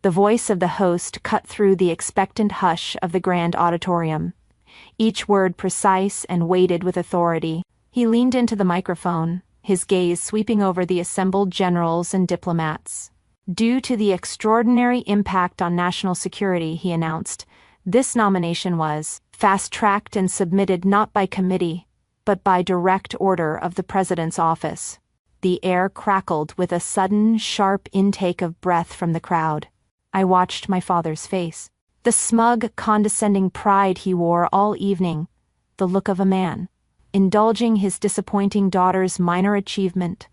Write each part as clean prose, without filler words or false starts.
The voice of the host cut through the expectant hush of the grand auditorium, each word precise and weighted with authority. He leaned into the microphone, his gaze sweeping over the assembled generals and diplomats. Due to the extraordinary impact on national security, he announced, this nomination was fast-tracked and submitted not by committee, but by direct order of the President's office. The air crackled with a sudden, sharp intake of breath from the crowd. I watched my father's face. The smug, condescending pride he wore all evening, the look of a man indulging his disappointing daughter's minor achievement,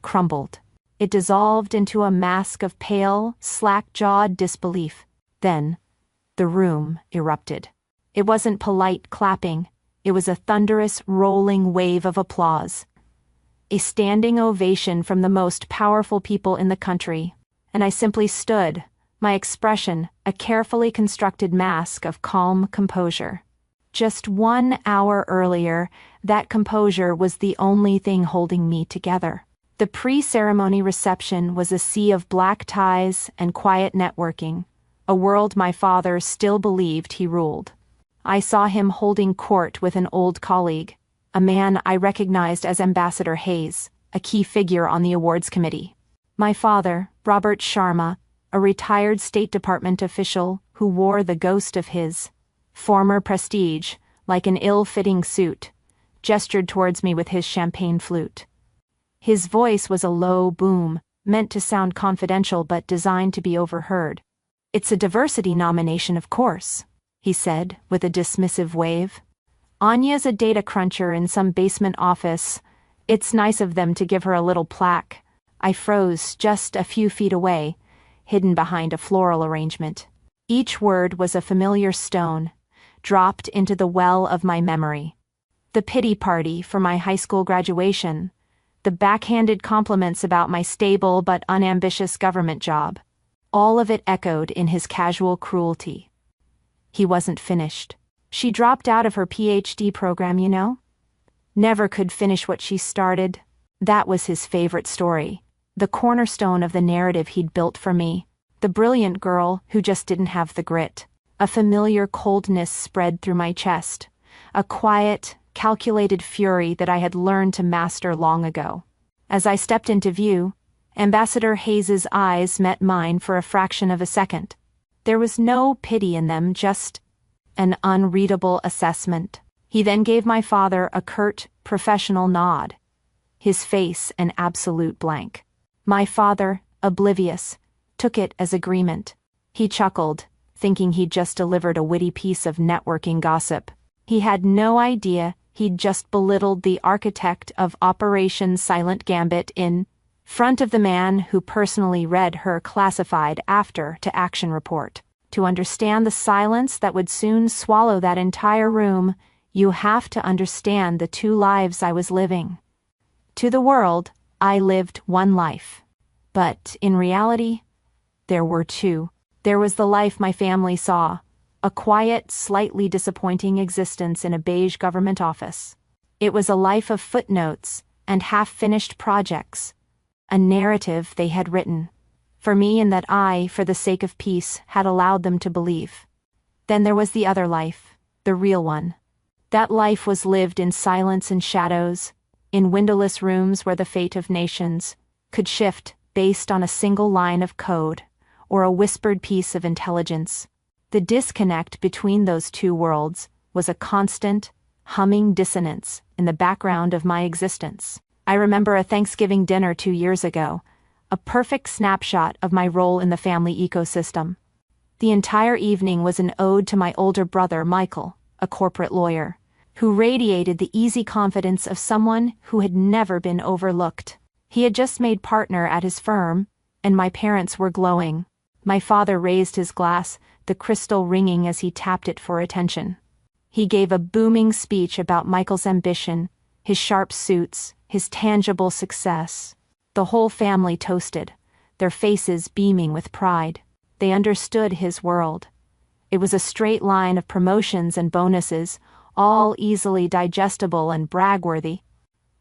crumbled. It dissolved into a mask of pale, slack-jawed disbelief. Then, the room erupted. It wasn't polite clapping. It was a thunderous, rolling wave of applause. A standing ovation from the most powerful people in the country, and I simply stood, my expression a carefully constructed mask of calm composure. Just 1 hour earlier, that composure was the only thing holding me together. The pre-ceremony reception was a sea of black ties and quiet networking, a world my father still believed he ruled. I saw him holding court with an old colleague, a man I recognized as Ambassador Hayes, a key figure on the awards committee. My father, Robert Sharma, a retired State Department official who wore the ghost of his former prestige like an ill-fitting suit, gestured towards me with his champagne flute. His voice was a low boom, meant to sound confidential but designed to be overheard. "It's a diversity nomination, of course," he said, with a dismissive wave. "Anya's a data cruncher in some basement office. It's nice of them to give her a little plaque." I froze just a few feet away, hidden behind a floral arrangement. Each word was a familiar stone, dropped into the well of my memory. The pity party for my high school graduation, the backhanded compliments about my stable but unambitious government job, all of it echoed in his casual cruelty. He wasn't finished. "She dropped out of her PhD program, you know? Never could finish what she started." That was his favorite story, the cornerstone of the narrative he'd built for me, the brilliant girl who just didn't have the grit. A familiar coldness spread through my chest, a quiet, calculated fury that I had learned to master long ago. As I stepped into view, Ambassador Hayes's eyes met mine for a fraction of a second. There was no pity in them, just an unreadable assessment. He then gave my father a curt, professional nod, his face an absolute blank. My father, oblivious, took it as agreement. He chuckled, thinking he'd just delivered a witty piece of networking gossip. He had no idea he'd just belittled the architect of Operation Silent Gambit in front of the man who personally read her classified after-to-action report. To understand the silence that would soon swallow that entire room, you have to understand the two lives I was living. To the world, I lived one life. But in reality, there were two. There was the life my family saw, a quiet, slightly disappointing existence in a beige government office. It was a life of footnotes and half-finished projects, a narrative they had written, for me and that I, for the sake of peace, had allowed them to believe. Then there was the other life, the real one. That life was lived in silence and shadows, in windowless rooms where the fate of nations could shift based on a single line of code or a whispered piece of intelligence. The disconnect between those two worlds was a constant, humming dissonance in the background of my existence. I remember a Thanksgiving dinner 2 years ago, a perfect snapshot of my role in the family ecosystem. The entire evening was an ode to my older brother, Michael, a corporate lawyer, who radiated the easy confidence of someone who had never been overlooked. He had just made partner at his firm, and my parents were glowing. My father raised his glass, the crystal ringing as he tapped it for attention. He gave a booming speech about Michael's ambition, his sharp suits, his tangible success. The whole family toasted, their faces beaming with pride. They understood his world. It was a straight line of promotions and bonuses, all easily digestible and brag-worthy.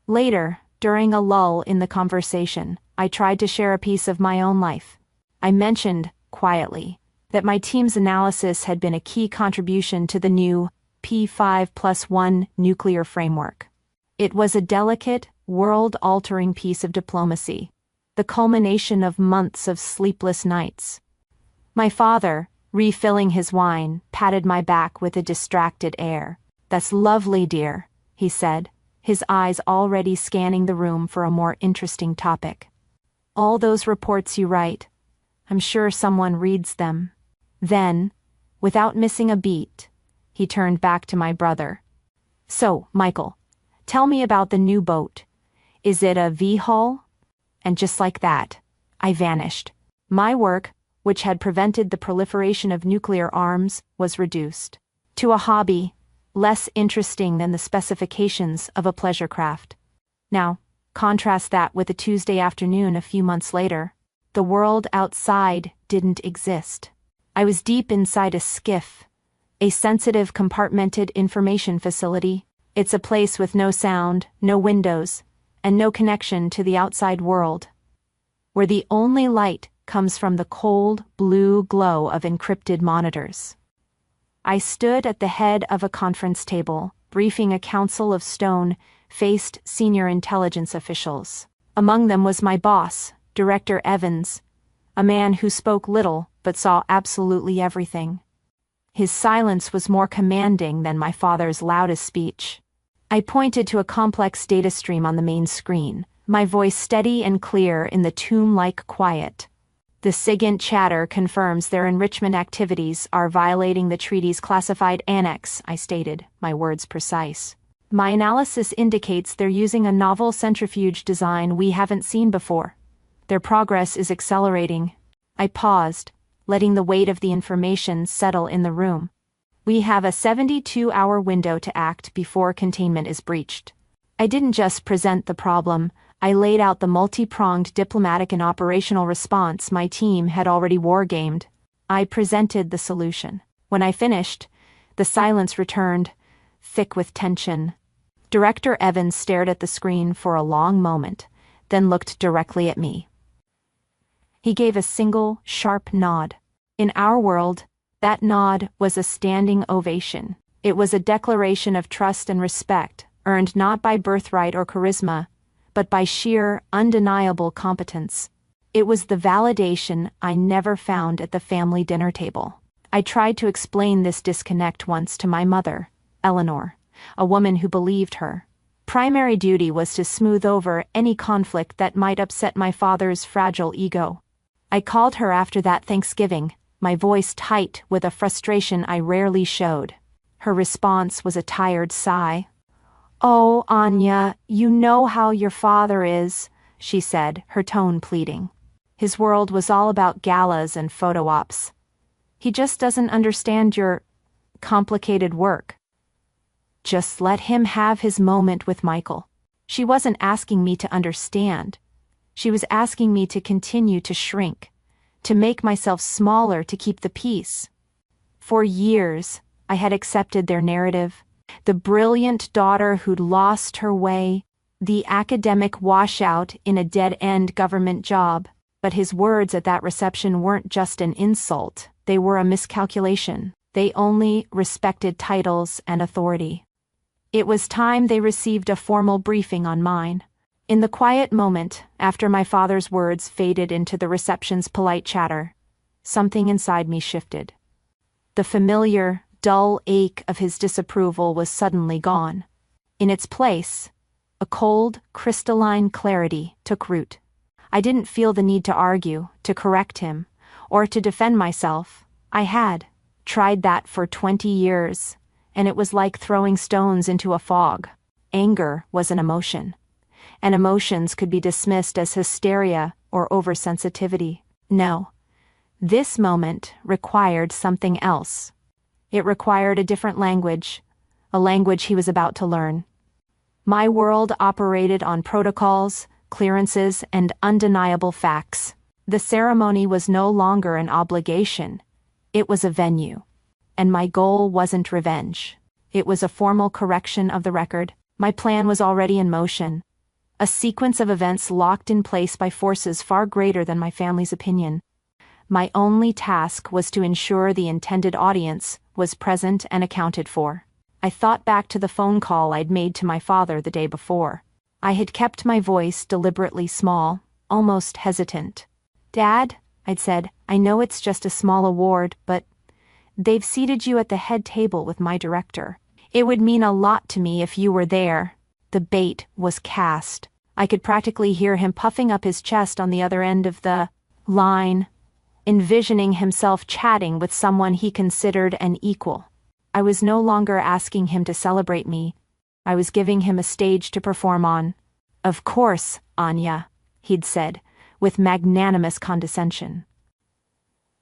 Later, during a lull in the conversation, I tried to share a piece of my own life. I mentioned quietly, that my team's analysis had been a key contribution to the new P5+1 nuclear framework. It was a delicate, world-altering piece of diplomacy, the culmination of months of sleepless nights. My father, refilling his wine, patted my back with a distracted air. "That's lovely, dear," he said, his eyes already scanning the room for a more interesting topic. "All those reports you write, I'm sure someone reads them." Then, without missing a beat, he turned back to my brother. "So, Michael, tell me about the new boat. Is it a V-hull?" And just like that, I vanished. My work, which had prevented the proliferation of nuclear arms, was reduced to a hobby, less interesting than the specifications of a pleasure craft. Now, contrast that with a Tuesday afternoon a few months later. The world outside didn't exist. I was deep inside a skiff, a sensitive compartmented information facility. It's a place with no sound, no windows, and no connection to the outside world, where the only light comes from the cold, blue glow of encrypted monitors. I stood at the head of a conference table, briefing a council of stone-faced senior intelligence officials. Among them was my boss, Director Evans, a man who spoke little but saw absolutely everything. His silence was more commanding than my father's loudest speech. I pointed to a complex data stream on the main screen, my voice steady and clear in the tomb-like quiet. "The SIGINT chatter confirms their enrichment activities are violating the treaty's classified annex," I stated, my words precise. "My analysis indicates they're using a novel centrifuge design we haven't seen before. Their progress is accelerating." I paused, letting the weight of the information settle in the room. "We have a 72-hour window to act before containment is breached." I didn't just present the problem, I laid out the multi-pronged diplomatic and operational response my team had already wargamed. I presented the solution. When I finished, the silence returned, thick with tension. Director Evans stared at the screen for a long moment, then looked directly at me. He gave a single, sharp nod. In our world, that nod was a standing ovation. It was a declaration of trust and respect, earned not by birthright or charisma, but by sheer, undeniable competence. It was the validation I never found at the family dinner table. I tried to explain this disconnect once to my mother, Eleanor, a woman who believed her. Primary duty was to smooth over any conflict that might upset my father's fragile ego. I called her after that Thanksgiving, my voice tight with a frustration I rarely showed. Her response was a tired sigh. "Oh, Anya, you know how your father is," she said, her tone pleading. "His world was all about galas and photo ops. He just doesn't understand your complicated work. Just let him have his moment with Michael." She wasn't asking me to understand. She was asking me to continue to shrink, to make myself smaller to keep the peace. For years, I had accepted their narrative. The brilliant daughter who'd lost her way, the academic washout in a dead-end government job. But his words at that reception weren't just an insult, they were a miscalculation. They only respected titles and authority. It was time they received a formal briefing on mine. In the quiet moment, after my father's words faded into the reception's polite chatter, something inside me shifted. The familiar, dull ache of his disapproval was suddenly gone. In its place, a cold, crystalline clarity took root. I didn't feel the need to argue, to correct him, or to defend myself. I had tried that for 20 years, and it was like throwing stones into a fog. Anger was an emotion, and emotions could be dismissed as hysteria or oversensitivity. No, this moment required something else. It required a different language, a language he was about to learn. My world operated on protocols, clearances, and undeniable facts. The ceremony was no longer an obligation. It was a venue. And my goal wasn't revenge. It was a formal correction of the record. My plan was already in motion. A sequence of events locked in place by forces far greater than my family's opinion. My only task was to ensure the intended audience was present and accounted for. I thought back to the phone call I'd made to my father the day before. I had kept my voice deliberately small, almost hesitant. "Dad," I'd said, "I know it's just a small award, but they've seated you at the head table with my director. It would mean a lot to me if you were there." The bait was cast. I could practically hear him puffing up his chest on the other end of the line, envisioning himself chatting with someone he considered an equal. I was no longer asking him to celebrate me. I was giving him a stage to perform on. "Of course, Anya," he'd said, with magnanimous condescension.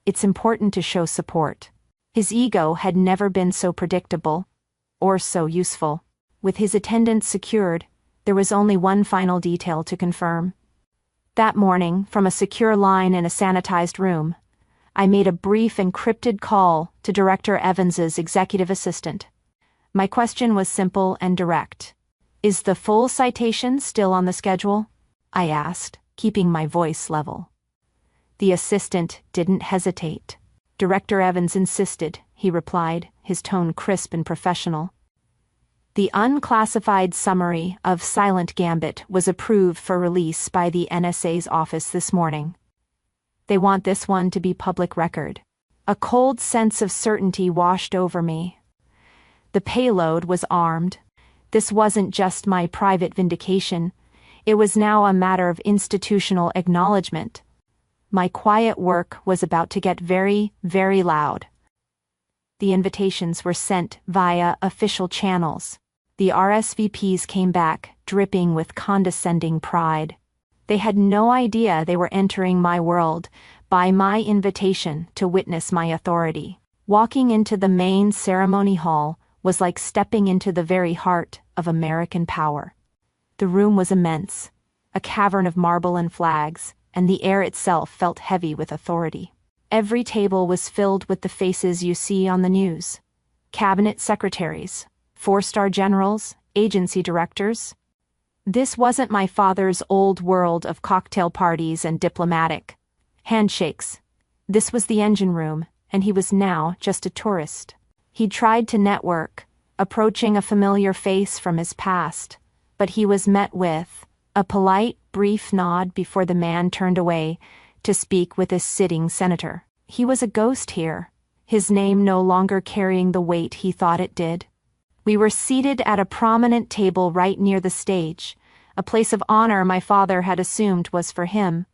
"It's important to show support." His ego had never been so predictable, or so useful. With his attendance secured, there was only one final detail to confirm. That morning, from a secure line in a sanitized room, I made a brief encrypted call to Director Evans's executive assistant. My question was simple and direct. "Is the full citation still on the schedule?" I asked, keeping my voice level. The assistant didn't hesitate. "Director Evans insisted," he replied, his tone crisp and professional. The unclassified summary of Silent Gambit was approved for release by the NSA's office this morning. They want this one to be public record. A cold sense of certainty washed over me. The payload was armed. This wasn't just my private vindication. It was now a matter of institutional acknowledgement. My quiet work was about to get very, very loud. The invitations were sent via official channels. The RSVPs came back, dripping with condescending pride. They had no idea they were entering my world by my invitation to witness my authority. Walking into the main ceremony hall was like stepping into the very heart of American power. The room was immense, a cavern of marble and flags, and the air itself felt heavy with authority. Every table was filled with the faces you see on the news. Cabinet secretaries, four-star generals, agency directors. This wasn't my father's old world of cocktail parties and diplomatic handshakes. This was the engine room, and he was now just a tourist. He'd tried to network, approaching a familiar face from his past, but he was met with a polite, brief nod before the man turned away to speak with a sitting senator. He was a ghost here, his name no longer carrying the weight he thought it did. We were seated at a prominent table right near the stage, a place of honor my father had assumed was for him,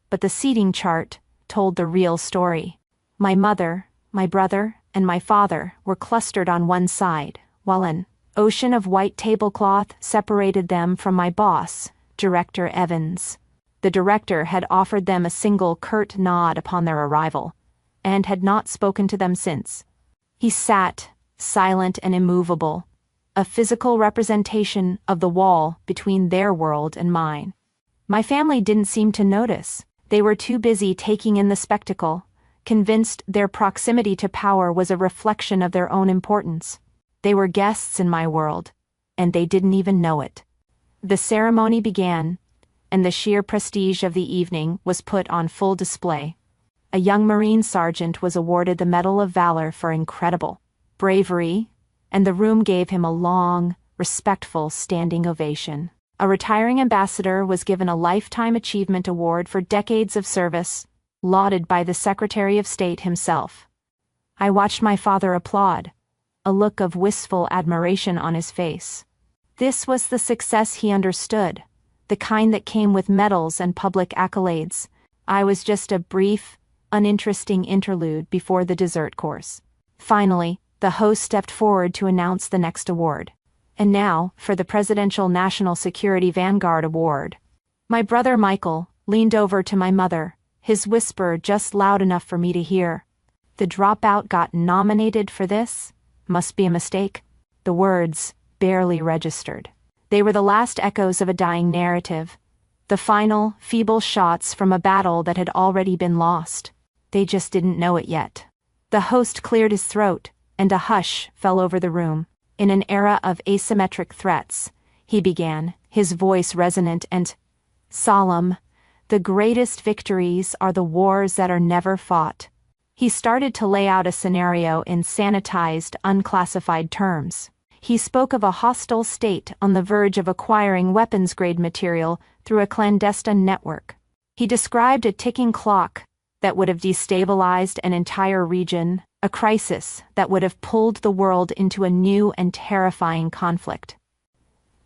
but the seating chart told the real story. My mother, my brother, and my father were clustered on one side, while an ocean of white tablecloth separated them from my boss, Director Evans. The director had offered them a single curt nod upon their arrival, and had not spoken to them since. He sat, silent and immovable, a physical representation of the wall between their world and mine. My family didn't seem to notice. They were too busy taking in the spectacle, convinced their proximity to power was a reflection of their own importance. They were guests in my world, and they didn't even know it. The ceremony began, and the sheer prestige of the evening was put on full display. A young Marine sergeant was awarded the Medal of Valor for incredible bravery, and the room gave him a long, respectful standing ovation. A retiring ambassador was given a Lifetime Achievement Award for decades of service, lauded by the Secretary of State himself. I watched my father applaud, a look of wistful admiration on his face. This was the success he understood, the kind that came with medals and public accolades. I was just a brief, uninteresting interlude before the dessert course. Finally, the host stepped forward to announce the next award. And now, for the Presidential National Security Vanguard Award. My brother Michael leaned over to my mother, his whisper just loud enough for me to hear. "The dropout got nominated for this? Must be a mistake." The words barely registered. They were the last echoes of a dying narrative, the final, feeble shots from a battle that had already been lost. They just didn't know it yet. The host cleared his throat, and a hush fell over the room. In an era of asymmetric threats, he began, his voice resonant and solemn, The greatest victories are the wars that are never fought. He started to lay out a scenario in sanitized, unclassified terms. He spoke of a hostile state on the verge of acquiring weapons-grade material through a clandestine network. He described a ticking clock that would have destabilized an entire region, a crisis that would have pulled the world into a new and terrifying conflict.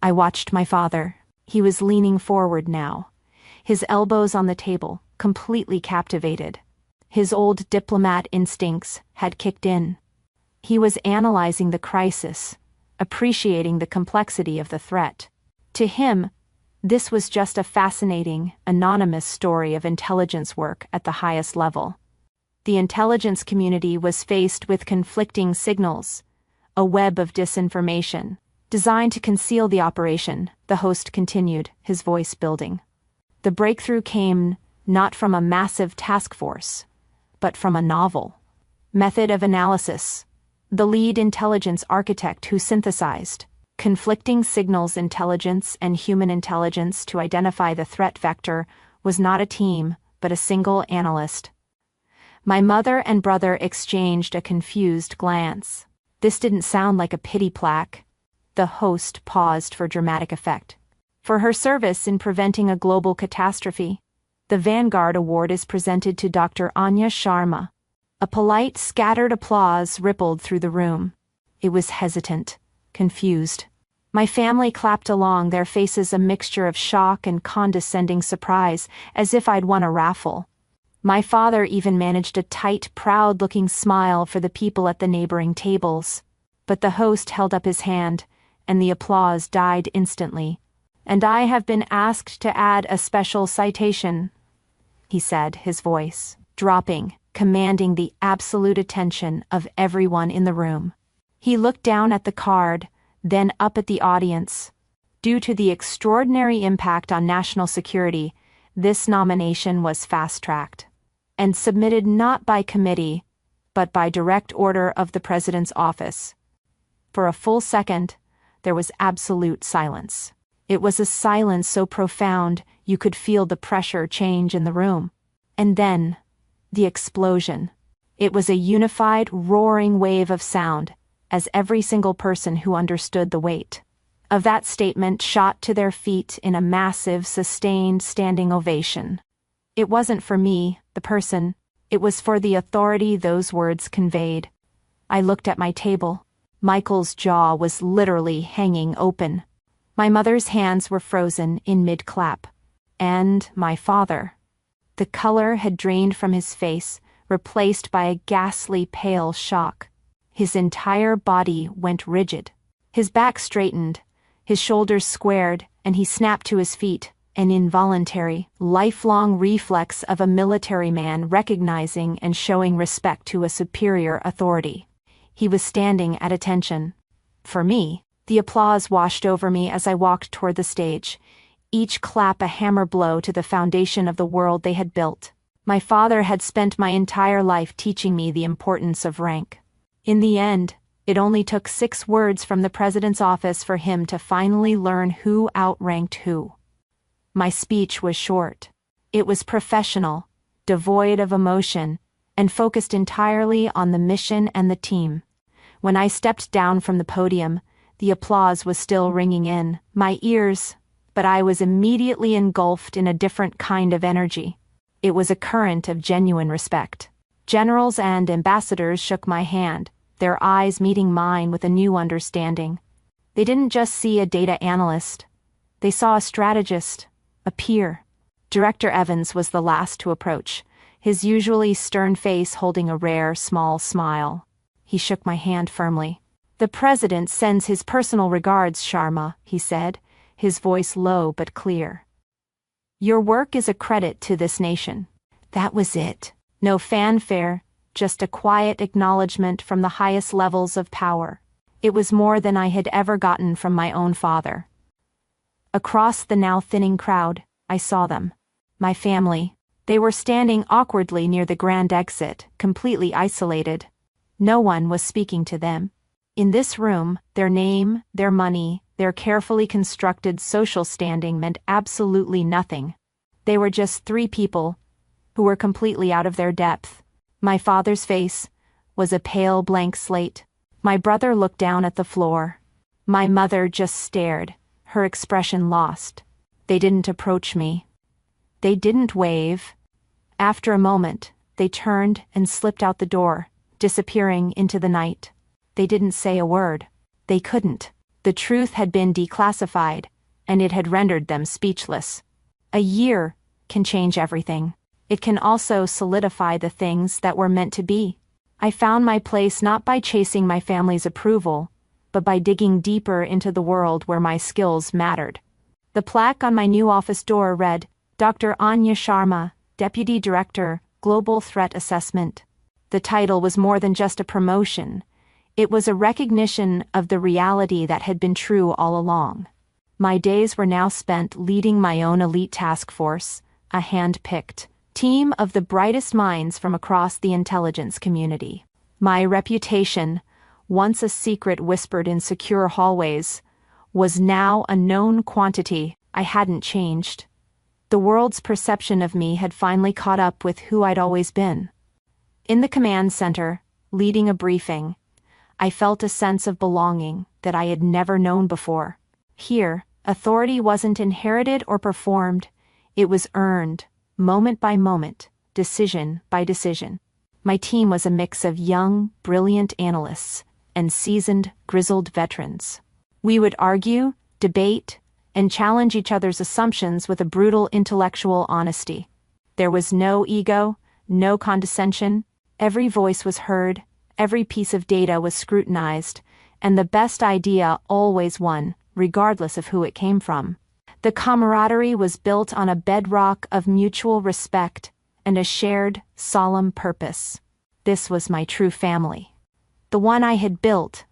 I watched my father. He was leaning forward now, his elbows on the table, completely captivated. His old diplomat instincts had kicked in. He was analyzing the crisis, appreciating the complexity of the threat. To him, this was just a fascinating, anonymous story of intelligence work at the highest level. The intelligence community was faced with conflicting signals, a web of disinformation, designed to conceal the operation, the host continued, his voice building. The breakthrough came not from a massive task force, but from a novel method of analysis. The lead intelligence architect who synthesized conflicting signals, intelligence and human intelligence to identify the threat vector was not a team, but a single analyst. My mother and brother exchanged a confused glance. This didn't sound like a pity plaque. The host paused for dramatic effect. For her service in preventing a global catastrophe, the Vanguard Award is presented to Dr. Anya Sharma. A polite, scattered applause rippled through the room. It was hesitant, confused. My family clapped along, their faces a mixture of shock and condescending surprise, as if I'd won a raffle. My father even managed a tight, proud-looking smile for the people at the neighboring tables. But the host held up his hand, and the applause died instantly. "And I have been asked to add a special citation," he said, his voice dropping, commanding the absolute attention of everyone in the room. He looked down at the card, then up at the audience. Due to the extraordinary impact on national security, this nomination was fast-tracked and submitted not by committee, but by direct order of the president's office. For a full second, there was absolute silence. It was a silence so profound you could feel the pressure change in the room. And then, the explosion. It was a unified, roaring wave of sound, as every single person who understood the weight of that statement shot to their feet in a massive, sustained standing ovation. It wasn't for me, the person. It was for the authority those words conveyed. I looked at my table. Michael's jaw was literally hanging open. My mother's hands were frozen in mid-clap. And my father. The color had drained from his face, replaced by a ghastly pale shock. His entire body went rigid. His back straightened, his shoulders squared, and he snapped to his feet, an involuntary, lifelong reflex of a military man recognizing and showing respect to a superior authority. He was standing at attention. For me, the applause washed over me as I walked toward the stage, each clap a hammer blow to the foundation of the world they had built. My father had spent my entire life teaching me the importance of rank. In the end, it only took 6 words from the president's office for him to finally learn who outranked who. My speech was short. It was professional, devoid of emotion, and focused entirely on the mission and the team. When I stepped down from the podium, the applause was still ringing in my ears, but I was immediately engulfed in a different kind of energy. It was a current of genuine respect. Generals and ambassadors shook my hand, their eyes meeting mine with a new understanding. They didn't just see a data analyst. They saw a strategist, a peer. Director Evans was the last to approach, his usually stern face holding a rare, small smile. He shook my hand firmly. "The president sends his personal regards, Sharma," he said, his voice low but clear. "Your work is a credit to this nation." That was it. No fanfare, just a quiet acknowledgement from the highest levels of power. It was more than I had ever gotten from my own father. Across the now thinning crowd, I saw them. My family. They were standing awkwardly near the grand exit, completely isolated. No one was speaking to them. In this room, their name, their money, their carefully constructed social standing meant absolutely nothing. They were just three people who were completely out of their depth. My father's face was a pale blank slate. My brother looked down at the floor. My mother just stared, her expression lost. They didn't approach me. They didn't wave. After a moment, they turned and slipped out the door, disappearing into the night. They didn't say a word. They couldn't. The truth had been declassified, and it had rendered them speechless. A year can change everything. It can also solidify the things that were meant to be. I found my place not by chasing my family's approval, but by digging deeper into the world where my skills mattered. The plaque on my new office door read, Dr. Anya Sharma, Deputy Director, Global Threat Assessment. The title was more than just a promotion. It was a recognition of the reality that had been true all along. My days were now spent leading my own elite task force, a hand-picked team of the brightest minds from across the intelligence community. My reputation, once a secret whispered in secure hallways, was now a known quantity. I hadn't changed. The world's perception of me had finally caught up with who I'd always been. In the command center, leading a briefing, I felt a sense of belonging that I had never known before. Here, authority wasn't inherited or performed, it was earned, moment by moment, decision by decision. My team was a mix of young, brilliant analysts and seasoned, grizzled veterans. We would argue, debate, and challenge each other's assumptions with a brutal intellectual honesty. There was no ego, no condescension. Every voice was heard, every piece of data was scrutinized, and the best idea always won, regardless of who it came from. The camaraderie was built on a bedrock of mutual respect and a shared, solemn purpose. This was my true family. The one I had built,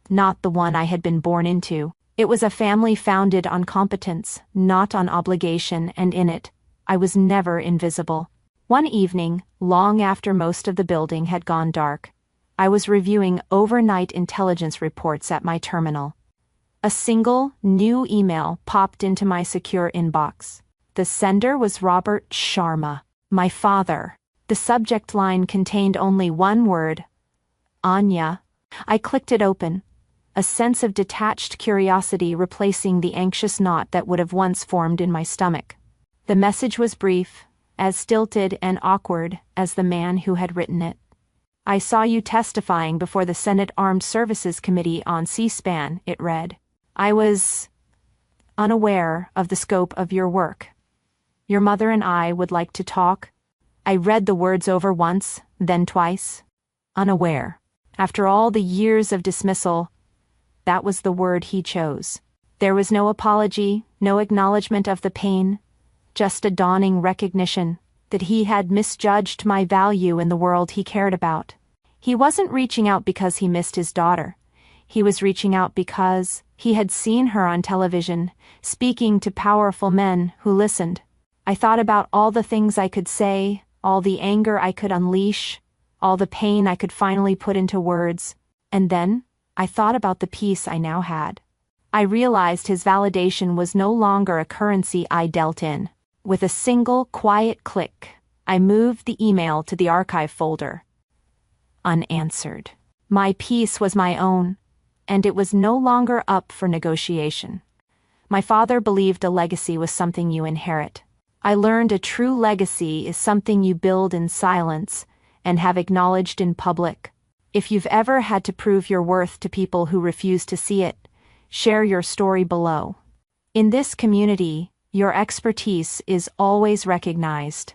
not the one I had been born into. It was a family founded on competence, not on obligation, and in it, I was never invisible. One evening, long after most of the building had gone dark, I was reviewing overnight intelligence reports at my terminal. A single, new email popped into my secure inbox. The sender was Robert Sharma, my father. The subject line contained only one word, Anya. I clicked it open, a sense of detached curiosity replacing the anxious knot that would have once formed in my stomach. The message was brief, as stilted and awkward as the man who had written it. I saw you testifying before the Senate Armed Services Committee on C-SPAN, it read. I was unaware of the scope of your work. Your mother and I would like to talk. I read the words over once, then twice. Unaware. After all the years of dismissal, that was the word he chose. There was no apology, no acknowledgement of the pain, just a dawning recognition that he had misjudged my value in the world he cared about. He wasn't reaching out because he missed his daughter. He was reaching out because he had seen her on television, speaking to powerful men who listened. I thought about all the things I could say, all the anger I could unleash, all the pain I could finally put into words, and then I thought about the peace I now had. I realized his validation was no longer a currency I dealt in. With a single, quiet click, I moved the email to the archive folder. Unanswered. My peace was my own, and it was no longer up for negotiation. My father believed a legacy was something you inherit. I learned a true legacy is something you build in silence and have acknowledged in public. If you've ever had to prove your worth to people who refuse to see it, share your story below. In this community, your expertise is always recognized.